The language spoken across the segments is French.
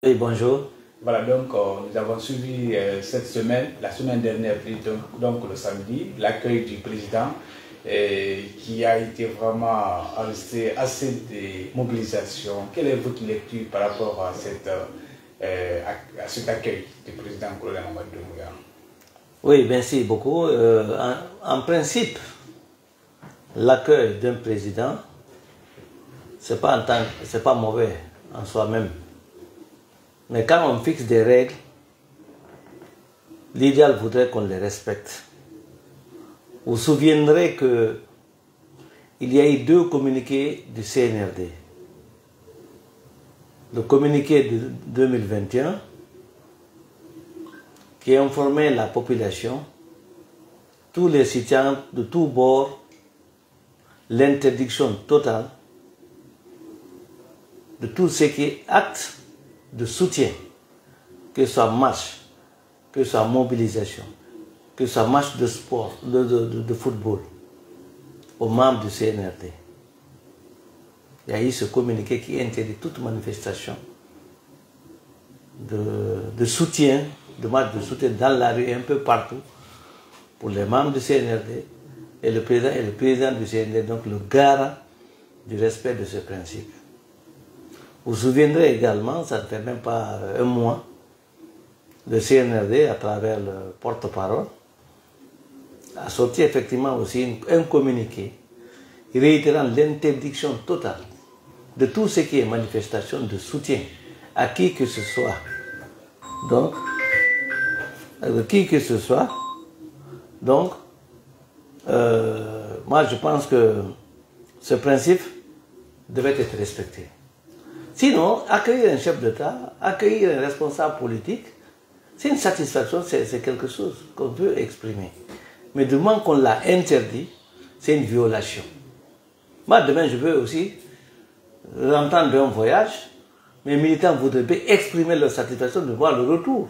Oui, bonjour. Voilà, donc nous avons suivi cette semaine, la semaine dernière, donc le samedi, l'accueil du président qui a été vraiment resté assez de mobilisation. Quelle est votre lecture par rapport à cet accueil du président colonel Mamadou Doumbouya? Oui, merci beaucoup. En principe, l'accueil d'un président, c'est pas mauvais en soi-même. Mais quand on fixe des règles, l'idéal voudrait qu'on les respecte. Vous vous souviendrez qu'il y a eu 2 communiqués du CNRD. Le communiqué de 2021 qui informait la population, tous les citoyens de tous bords, l'interdiction totale de tout ce qui est acte de soutien, que ce soit marche, que ce soit mobilisation, que ce soit match de sport, de football, aux membres du CNRD. Il y a eu ce communiqué qui interdit toute manifestation de soutien, de match de soutien dans la rue, un peu partout, pour les membres du CNRD, et le président du CNRD, donc le garant du respect de ce principe. Vous vous souviendrez également, ça ne fait même pas un mois, le CNRD, à travers le porte-parole, a sorti effectivement aussi un communiqué réitérant l'interdiction totale de tout ce qui est manifestation de soutien à qui que ce soit. Donc, moi je pense que ce principe devait être respecté. Sinon, accueillir un chef d'État, accueillir un responsable politique, c'est une satisfaction, c'est quelque chose qu'on peut exprimer. Mais du moment qu'on l'a interdit, c'est une violation. Moi, demain, je veux aussi rentrer d'un voyage. Mes militants voudraient bien exprimer leur satisfaction de voir le retour.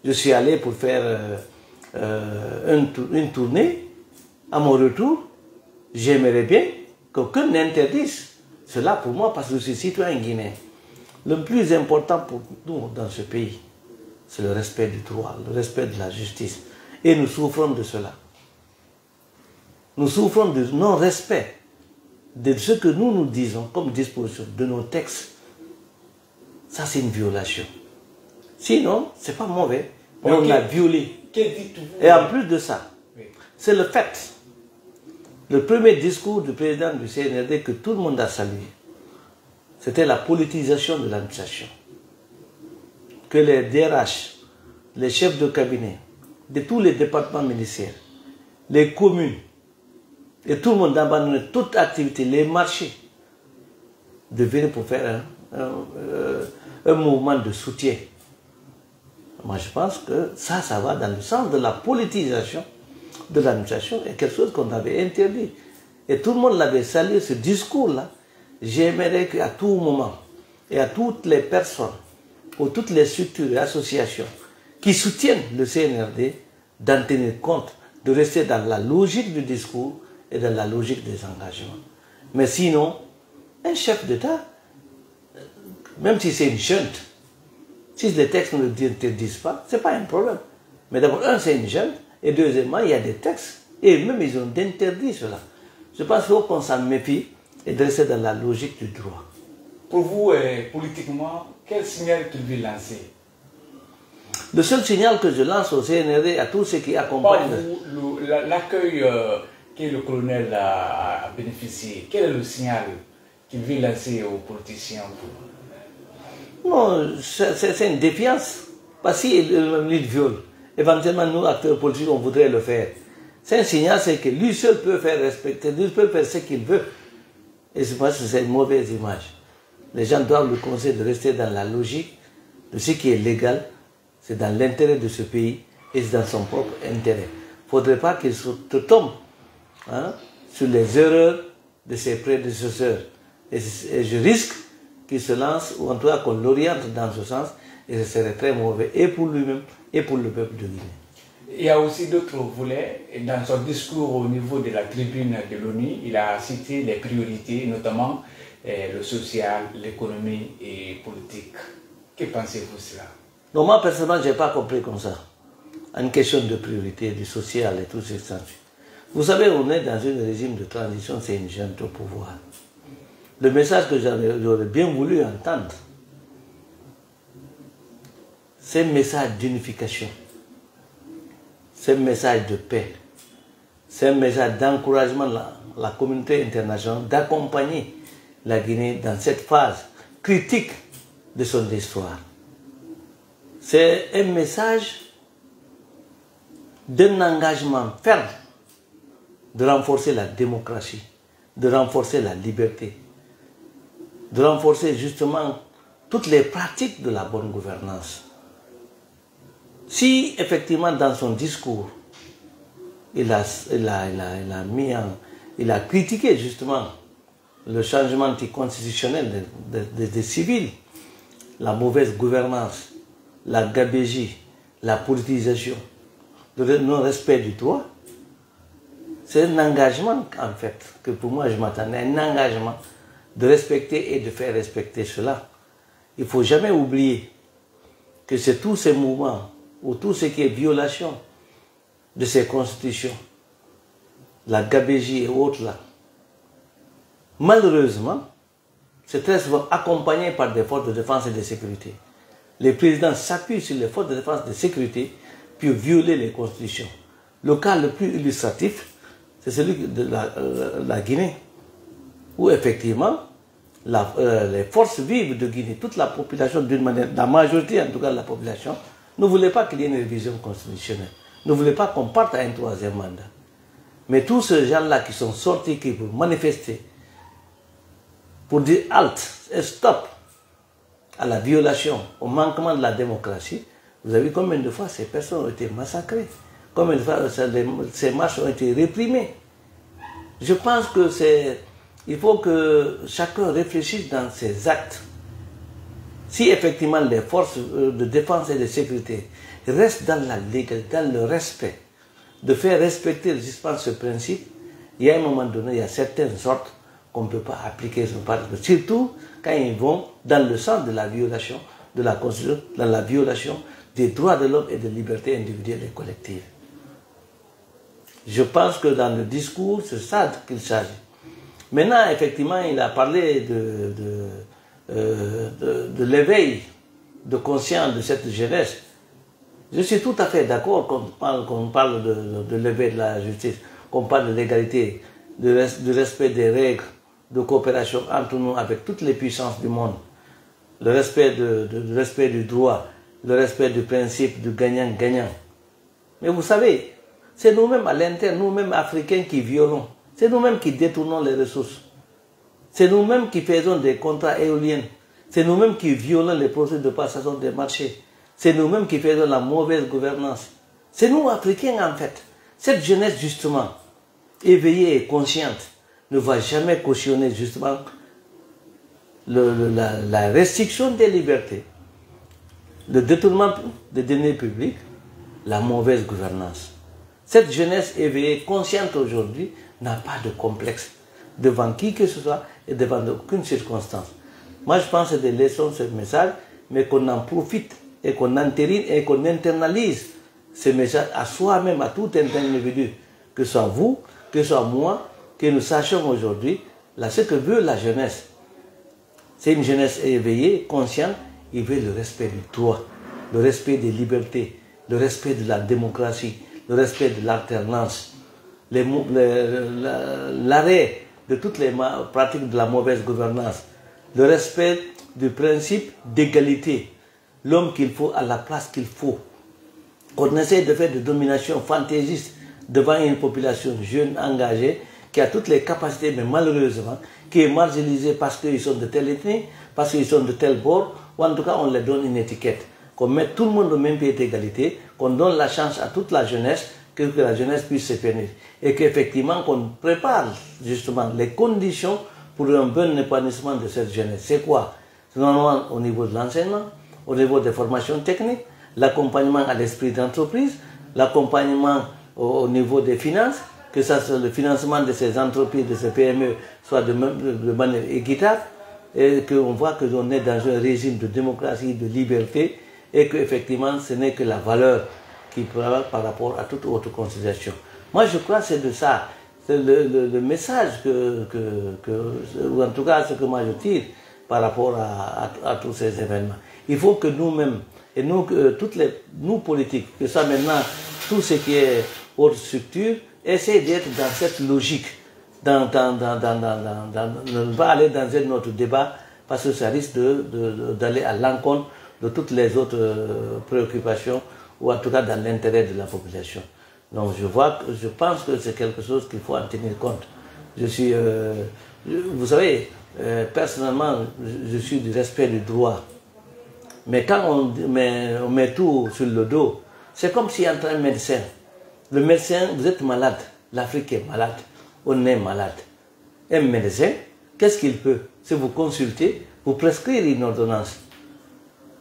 Je suis allé pour faire une tournée. À mon retour, j'aimerais bien qu'aucun n'interdise cela pour moi, parce que je suis citoyen guinéen. Le plus important pour nous dans ce pays, c'est le respect du droit, le respect de la justice. Et nous souffrons de cela. Nous souffrons du non-respect de ce que nous disons comme disposition de nos textes. Ça, c'est une violation. Sinon, ce n'est pas mauvais, mais on a violé. Et en plus de ça, c'est le fait. Le premier discours du président du CNRD que tout le monde a salué, c'était la politisation de l'administration. Que les DRH, les chefs de cabinet, de tous les départements ministériels, les communes, et tout le monde abandonne toute activité, les marchés, de venir pour faire un mouvement de soutien. Moi, je pense que ça va dans le sens de la politisation de l'administration, et quelque chose qu'on avait interdit. Et tout le monde l'avait salué, ce discours-là. J'aimerais qu'à tout moment, et à toutes les personnes, ou toutes les structures et associations qui soutiennent le CNRD, d'en tenir compte, de rester dans la logique du discours et dans la logique des engagements. Mais sinon, un chef d'État, même si c'est une junte, si les textes ne l'interdisent pas, ce n'est pas un problème. Mais d'abord, c'est une junte, et deuxièmement, il y a des textes, et même ils ont interdit cela. Je pense qu'il faut qu'on s'en méfie et de rester dans la logique du droit. Pour vous, politiquement, quel signal tu veux lancer? Le seul signal que je lance au CNRD à tous ceux qui accompagnent... L'accueil que le colonel a bénéficié, quel est le signal qu'il veut lancer aux politiciens? Non, c'est une défiance. Parce qu'il viole. Éventuellement, nous, acteurs politiques, on voudrait le faire. C'est un signal, c'est que lui seul peut faire respecter, lui peut faire ce qu'il veut. Et je pense que c'est une mauvaise image. Les gens doivent le conseiller de rester dans la logique de ce qui est légal. C'est dans l'intérêt de ce pays et c'est dans son propre intérêt. Il ne faudrait pas qu'il se tombe sur les erreurs de ses prédécesseurs. Et je risque qu'il se lance, ou en tout cas qu'on l'oriente dans ce sens, et ce serait très mauvais, et pour lui-même, et pour le peuple de Guinée. Il y a aussi d'autres volets. Dans son discours au niveau de la tribune de l'ONU, il a cité les priorités, notamment le social, l'économie et politique. Que pensez-vous de cela? Non, moi, personnellement, je n'ai pas compris comme ça. Une question de priorité, du social et tout ce qui s'ensuit. Vous savez, on est dans un régime de transition, c'est une junte au pouvoir. Le message que j'aurais bien voulu entendre, c'est un message d'unification, c'est un message de paix, c'est un message d'encouragement de la communauté internationale, d'accompagner la Guinée dans cette phase critique de son histoire. C'est un message d'un engagement ferme de renforcer la démocratie, de renforcer la liberté, de renforcer justement toutes les pratiques de la bonne gouvernance. Si effectivement dans son discours, il a critiqué justement le changement anticonstitutionnel des civils, la mauvaise gouvernance, la gabégie, la politisation, le non-respect du droit, c'est un engagement en fait, que pour moi je m'attendais, un engagement de respecter et de faire respecter cela. Il ne faut jamais oublier que c'est tous ces mouvements, ou tout ce qui est violation de ces constitutions, la gabégie et autres là, malheureusement, c'est très souvent accompagné par des forces de défense et de sécurité. Les présidents s'appuient sur les forces de défense et de sécurité pour violer les constitutions. Le cas le plus illustratif, c'est celui de la Guinée, où effectivement, les forces vives de Guinée, toute la population d'une manière, la majorité en tout cas de la population, ne voulait pas qu'il y ait une révision constitutionnelle, ne voulait pas qu'on parte à un troisième mandat. Mais tous ces gens-là qui sont sortis, qui pour manifester, pour dire halt et stop à la violation, au manquement de la démocratie, vous avez vu combien de fois ces personnes ont été massacrées, combien de fois ces marches ont été réprimées. Je pense que il faut que chacun réfléchisse dans ses actes. Si effectivement les forces de défense et de sécurité restent dans la légalité, dans le respect, de faire respecter justement ce principe, il y a un moment donné, il y a certaines sortes qu'on ne peut pas appliquer, surtout quand ils vont dans le sens de la violation de la Constitution, dans la violation des droits de l'homme et des libertés individuelles et collectives. Je pense que dans le discours, c'est ça qu'il s'agit. Maintenant, effectivement, il a parlé de l'éveil de conscience de cette jeunesse. Je suis tout à fait d'accord qu'on parle de l'éveil de la justice, qu'on parle de l'égalité, du respect des règles de coopération entre nous avec toutes les puissances du monde, le respect du droit, le respect du principe du gagnant-gagnant. Mais vous savez, c'est nous-mêmes à l'interne, nous-mêmes Africains qui violons, c'est nous-mêmes qui détournons les ressources. C'est nous-mêmes qui faisons des contrats éoliens. C'est nous-mêmes qui violons les processus de passation des marchés. C'est nous-mêmes qui faisons la mauvaise gouvernance. C'est nous, Africains, en fait. Cette jeunesse, justement, éveillée et consciente, ne va jamais cautionner, justement, la restriction des libertés, le détournement des deniers publics, la mauvaise gouvernance. Cette jeunesse éveillée, consciente aujourd'hui, n'a pas de complexe devant qui que ce soit et devant aucune circonstance. Moi, je pense que c'est des leçons, ce message, mais qu'on en profite et qu'on entérine et qu'on internalise ce message à soi-même, à tout individu, que ce soit vous, que ce soit moi, que nous sachions aujourd'hui ce que veut la jeunesse. C'est une jeunesse éveillée, consciente, il veut le respect du droit, le respect des libertés, le respect de la démocratie, le respect de l'alternance, l'arrêt de toutes les pratiques de la mauvaise gouvernance, le respect du principe d'égalité, l'homme qu'il faut à la place qu'il faut. Qu'on essaie de faire de domination fantaisiste devant une population jeune, engagée, qui a toutes les capacités, mais malheureusement, qui est marginalisée parce qu'ils sont de telle ethnie, parce qu'ils sont de tel bord, ou en tout cas on leur donne une étiquette. Qu'on mette tout le monde au même pied d'égalité, qu'on donne la chance à toute la jeunesse, que la jeunesse puisse se pénétrer. Et qu'effectivement, qu'on prépare justement les conditions pour un bon épanouissement de cette jeunesse. C'est quoi? C'est normalement au niveau de l'enseignement, au niveau des formations techniques, l'accompagnement à l'esprit d'entreprise, l'accompagnement au niveau des finances, que ça soit le financement de ces entreprises, de ces PME, soit de manière équitable, et qu'on voit que l'on est dans un régime de démocratie, de liberté, et qu'effectivement, ce n'est que la valeur qui prévaut par rapport à toute autre considération. Moi, je crois que c'est de ça. C'est le message ou en tout cas ce que moi je tire par rapport à tous ces événements. Il faut que nous-mêmes, et nous, nous politiques, que ça maintenant, tout ce qui est autre structure, essayer d'être dans cette logique, ne pas aller dans un autre débat, parce que ça risque d'aller à l'encontre de toutes les autres préoccupations, ou en tout cas dans l'intérêt de la population. Donc je pense que c'est quelque chose qu'il faut en tenir compte. Vous savez, personnellement, je suis du respect du droit. Mais quand on met tout sur le dos, c'est comme si entre un médecin. Le médecin, vous êtes malade, l'Afrique est malade, on est malade. Un médecin, qu'est-ce qu'il peut? C'est vous consulter, vous prescrire une ordonnance.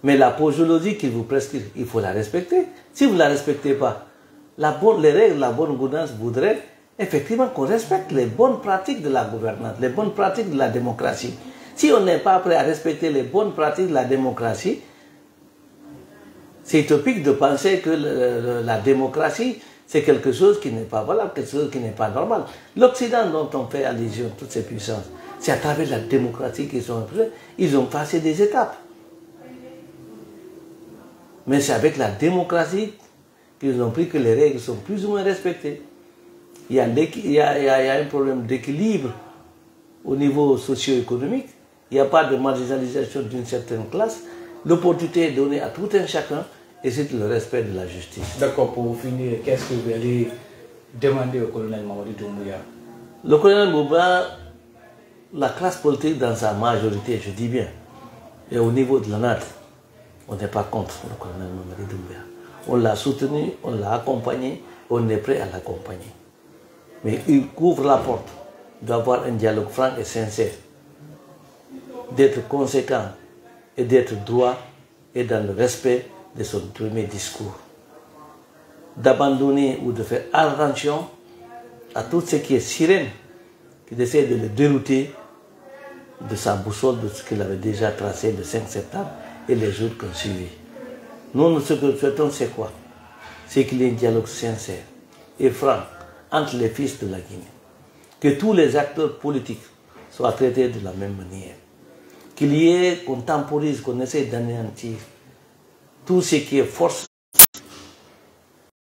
Mais la posologie qu'il vous prescrit, il faut la respecter. Si vous ne la respectez pas, les règles de la bonne gouvernance voudraient effectivement qu'on respecte les bonnes pratiques de la gouvernance, les bonnes pratiques de la démocratie. Si on n'est pas prêt à respecter les bonnes pratiques de la démocratie, c'est utopique de penser que la démocratie, c'est quelque chose qui n'est pas valable, quelque chose qui n'est pas normal. L'Occident dont on fait allusion, toutes ces puissances, c'est à travers la démocratie qu'ils sont imposés. Ils ont passé des étapes. Mais c'est avec la démocratie qu'ils ont pris que les règles sont plus ou moins respectées. Il y a un problème d'équilibre au niveau socio-économique. Il n'y a pas de marginalisation d'une certaine classe. L'opportunité est donnée à tout un chacun et c'est le respect de la justice. D'accord, pour finir, qu'est-ce que vous allez demander au colonel Mamadi Doumbouya? Le colonel Doumbouya, la classe politique dans sa majorité, je dis bien, et au niveau de la NAD, on n'est pas contre le colonel Mamadi Doumbouya. On l'a soutenu, on l'a accompagné, on est prêt à l'accompagner. Mais il couvre la porte d'avoir un dialogue franc et sincère, d'être conséquent et d'être droit et dans le respect de son premier discours. D'abandonner ou de faire attention à tout ce qui est sirène, qui essaie de le dérouter de sa boussole, de ce qu'il avait déjà tracé le 5 septembre et les jours qui ont suivi. Nous, ce que nous souhaitons, c'est quoi? C'est qu'il y ait un dialogue sincère et franc entre les fils de la Guinée. Que tous les acteurs politiques soient traités de la même manière. Qu'il y ait, qu'on temporise, qu'on essaie d'anéantir tout ce qui est force